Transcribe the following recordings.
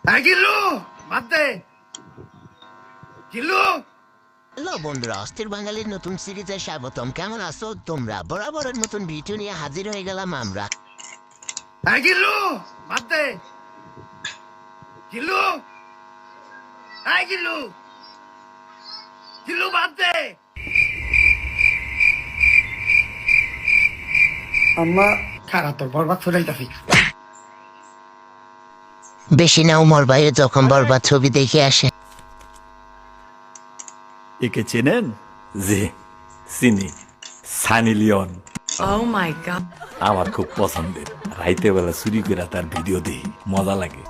গিল্লু বাদ দে গিল্লু। হ্যালো বন্ধুরা, অস্থির বাঙালির নতুন সিরিজে স্বাগতম। কেমন আছো তোমরা? বরাবরের নতুন ভিডিও নিয়ে হাজির হয়ে গেলাম আমরা। গিল্লু বাদ দে গিল্লু। গিল্লু গিল্লু বাদ দে। আম্মা খারাপ তোর বরবাদ ফুরাইতাছি। বেশি না উমর ভাইয়ে যখন বরবাদ ছবি দেখে আসে। একে চেনেন? জি চিনি, Sunny Leone. Oh my god. আমার খুব পছন্দের। রাইতে বেলা চুরি করে তার ভিডিও দেখি, মজা লাগে।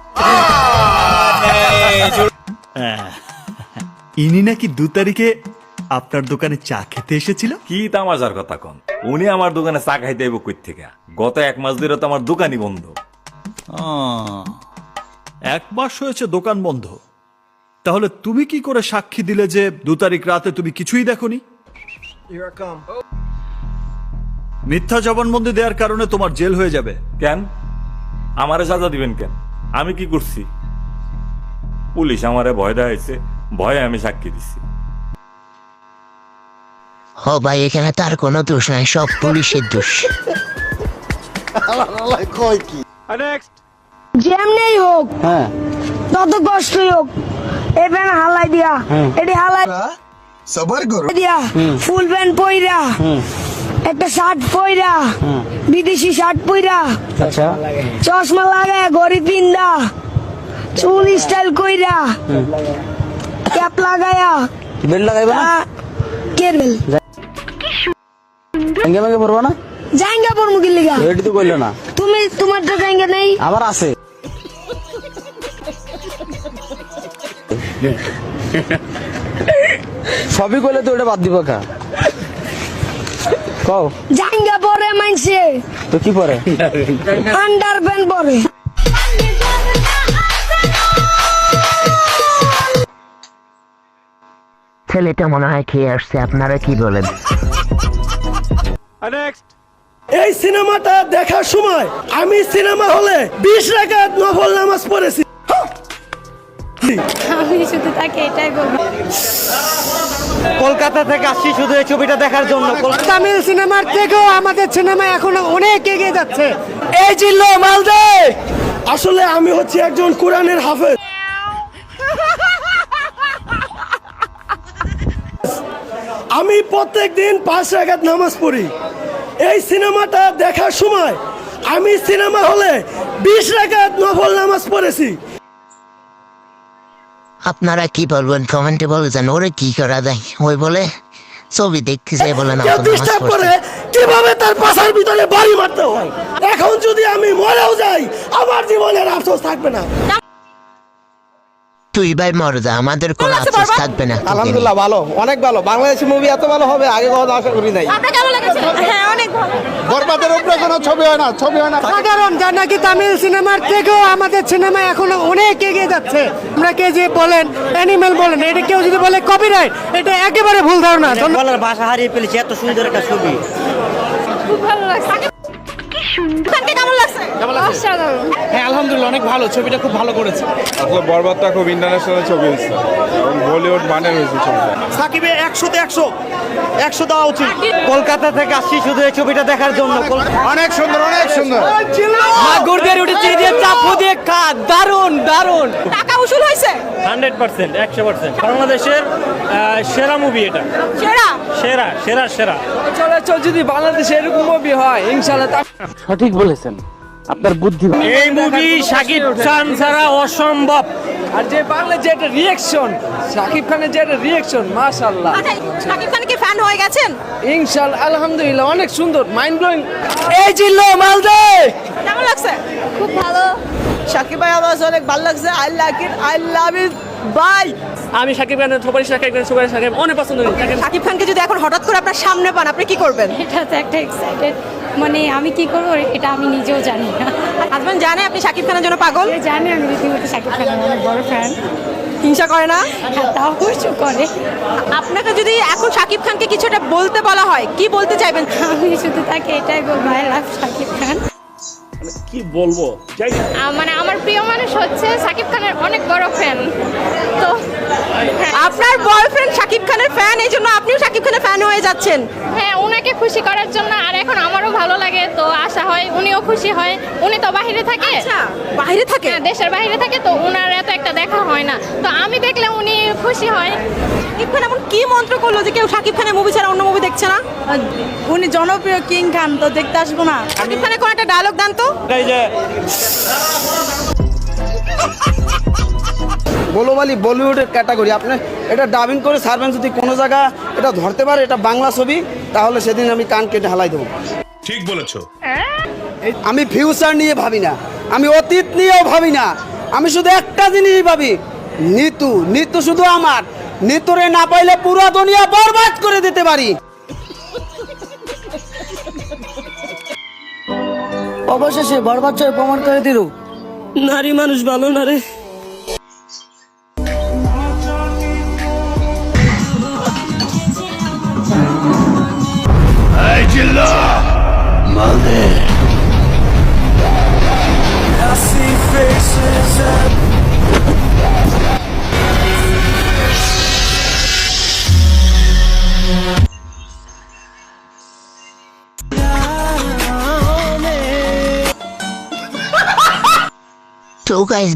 ইনি নাকি 2 তারিখে আপনার দোকানে চা খেতে এসেছিল। কি তামাশার কথা কন? উনি আমার দোকানে চা খাইতে আইব কই থেকে? গত 1 মাস ধরে তো আমার দোকানই বন্ধ। 1 মাস হয়েছে দোকান বন্ধ। তাহলে তুমি কি করে সাক্ষী দিলে যে 2 তারিখ রাতে তুমি কিছুই দেখোনি? মিথ্যা জবানবন্দি দেওয়ার কারণে তোমার জেল হয়ে যাবে। কেন আমারে সাজা দিবেন কেন? আমি কি করছি? পুলিশ আমারে ভয় দেখাইছে, ভয়ে আমি সাক্ষী দিছি। ও ভাই, এখানে তার কোনো দোষ নাই, সব পুলিশের দোষ। যেমনি হোক তত কষ্টই হোক এই প্যান্ট হালাই দিয়া এটি হালাই সবার করো দিয়া ফুল প্যান্ট পইরা একটা শার্ট পইরা বিদেশি শার্ট পইরা চশমা লাগায় ঘড়ি পিন্দা চুল স্টাইল কইরা ক্যাপ লাগায়া বেল লাগাইবা না? কের বেল জাঙ্গা মাঙ্গা পরবা না? জাঙ্গা পরমু কি লিগা? রেডি তো কইলো না। তুমি তোমার তো জাঙ্গা নাই, আবার আছে। সবই কইলে তো ওটা বাদ দিব কা? কও জাঙ্গা পরে মানছে তো কি পরে? আন্ডার প্যান্ট পরে। ছেলেটা মনে হয় খেয়ে আসছে, আপনারা কি বলেন? এই সিনেমাটা দেখার সময় আমি সিনেমা হলে 20 রাকাত নফল নামাজ পড়েছি। আমি শুধু তাকে এটাই বলবো, কলকাতা থেকে আসছি শুধু এই ছবিটা দেখার জন্য। তামিল সিনেমার থেকেও আমাদের সিনেমা এখন অনেক এগিয়ে যাচ্ছে। এই জিল্লো মালদে, আসলে আমি হচ্ছি একজন কোরআনের হাফেজ। আমি প্রত্যেকদিন 5 রাকাত নামাজ পড়ি। এই সিনেমাটা দেখার সময় আমি সিনেমা হলে 20 রাকাত নফল নামাজ পড়েছি। আপনারা কি বলবেন কমেন্টে বলছেন। ওরে কি করা যায়? ওই বলে ছবি দেখতে যাই বলে না, কেউ ডিস্টার্ব করে কিভাবে তার পাশার ভিতরে বাড়ি মারতে হয়। এখন যদি আমি মরেও যাই আমার জীবনের আফসোস থাকবে না। তুই ভাই মর যা, আমাদের কোনো আফসোস থাকবে না। আলহামদুলিল্লাহ ভালো, অনেক ভালো। বাংলাদেশি মুভি এত ভালো হবে আগে কখনো আশা করি নাই। আপনার কেমন লেগেছে? হ্যাঁ, অনেক ভালো। বরবাদের উপরে কোনো ছবি হয় না, ছবি হয় না। সাধারণ যা নাকি তামিল সিনেমার থেকেও আমাদের সিনেমা এখন অনেক এগিয়ে যাচ্ছে। আমরা কে যে বলেন অ্যানিমেল বলেন, এটা কেউ যদি বলে কপিরাইট, এটা একেবারে ভুল ধারণা। বলার ভাষা হারিয়ে ফেলেছি, এত সুন্দর একটা ছবি। খুব ভালো লাগছে। কি সুন্দর। আপনাকে কেমন লাগছে? অসাধারণ। হ্যাঁ আলহামদুলিল্লাহ অনেক ভালো, ছবিটা খুব ভালো করেছে। আসলে বরবাদটা খুব ইন্টারন্যাশনাল ছবি হয়েছে এবং বলিউড মানের হয়েছে ছবিটা। সাকিবের 100-তে 100 দেওয়া উচিত। কলকাতা থেকে আসছি শুধু এই ছবিটা দেখার জন্য। অনেক সুন্দর, অনেক সুন্দর। মাগুরদের উঠে দিয়ে চাপু দিয়ে খা, দারুন দারুন। টাকা উসুল হয়েছে? 100%, 100%। বাংলাদেশের সেরা মুভি এটা। সেরা? সেরা সেরা সেরা। যদি বাংলাদেশে এরকম মুভি হয় ইনশাআল্লাহ। সঠিক বলেছেন, আপনার বুদ্ধি। এই মুভি শাকিব খান ছাড়া অসম্ভব। আর যে বাংলা যে একটা রিঅ্যাকশন, শাকিব খানের যে একটা রিঅ্যাকশন, মাশাআল্লাহ। আচ্ছা, শাকিব খান কি ফ্যান হয়ে গেছেন? ইনশাআল্লাহ আলহামদুলিল্লাহ অনেক সুন্দর, মাইন্ড ব্লোয়িং। এই জিল্লো মালদে কেমন লাগছে? খুব ভালো। শাকিব ভাই আমার অনেক ভালো লাগছে। I like it, I love it বাই। আমি শাকিব খানের শাকিব অনেক পছন্দ করি। শাকিব খানকে যদি এখন হঠাৎ করে আপনার সামনে পান, আপনি কি করবেন? এটা তো একটা এক্সাইটেড, মানে আমি কি করবো এটা আমি নিজেও জানি না। হাজবেন্ড জানে আপনি শাকিব খানের জন্য পাগল? জানি আমি রীতিমতো শাকিব খানের অনেক বড় ফ্যান। হিংসা করে না? হ্যাঁ, তাও কিছু করে। আপনাকে যদি এখন শাকিব খানকে কিছুটা বলতে বলা হয়, কি বলতে চাইবেন? আমি শুধু তাকে এটাই বলবো, আই লাভ শাকিব খান। কি বলবো যাই না। মানে আমার প্রিয় মানুষ হচ্ছে সাকিব খানের অনেক বড় ফ্যান তো আপনার বয়ফ্রেন্ড শাকিব খানের ফ্যান, এই জন্য আপনিও শাকিব খানের ফ্যান হয়ে যাচ্ছেন। হ্যাঁ ওনাকে খুশি করার জন্য, আর এখন আমারও ভালো লাগে তো আশা হয় উনিও খুশি হয়। উনি তো বাইরে থাকে, আচ্ছা, বাইরে থাকে? হ্যাঁ, দেশের বাইরে থাকে, তো ওনার এত একটা দেখা হয় না, তো আমি দেখলে উনি খুশি হয়। শাকিব খান এমন কি মন্ত্র করলো যে কেউ শাকিব খানের মুভি ছাড়া অন্য মুভি দেখছে না? উনি জনপ্রিয় কিং খান, তো দেখতে আসবো না? শাকিব খানের কোন একটা ডায়লগ দেন তো। এই যে গ্লোবালি বলিউডের ক্যাটাগরি, আপনি এটা ডাবিং করে সার্ভেন, যদি কোনো জায়গা এটা ধরতে পারে এটা বাংলা ছবি, তাহলে সেদিন আমি কান কেটে হালাই দেবো। ঠিক বলেছো। আমি ফিউচার নিয়ে ভাবি না, আমি অতীত নিয়েও ভাবি না, আমি শুধু একটা জিনিসই ভাবি, নিতু। নিতু শুধু আমার, নিতুরে না পাইলে পুরো দুনিয়া বরবাদ করে দিতে পারি। অবশেষে বরবাদ জয় প্রমাণ করে দিল নারী মানুষ ভালো না রে। So guys,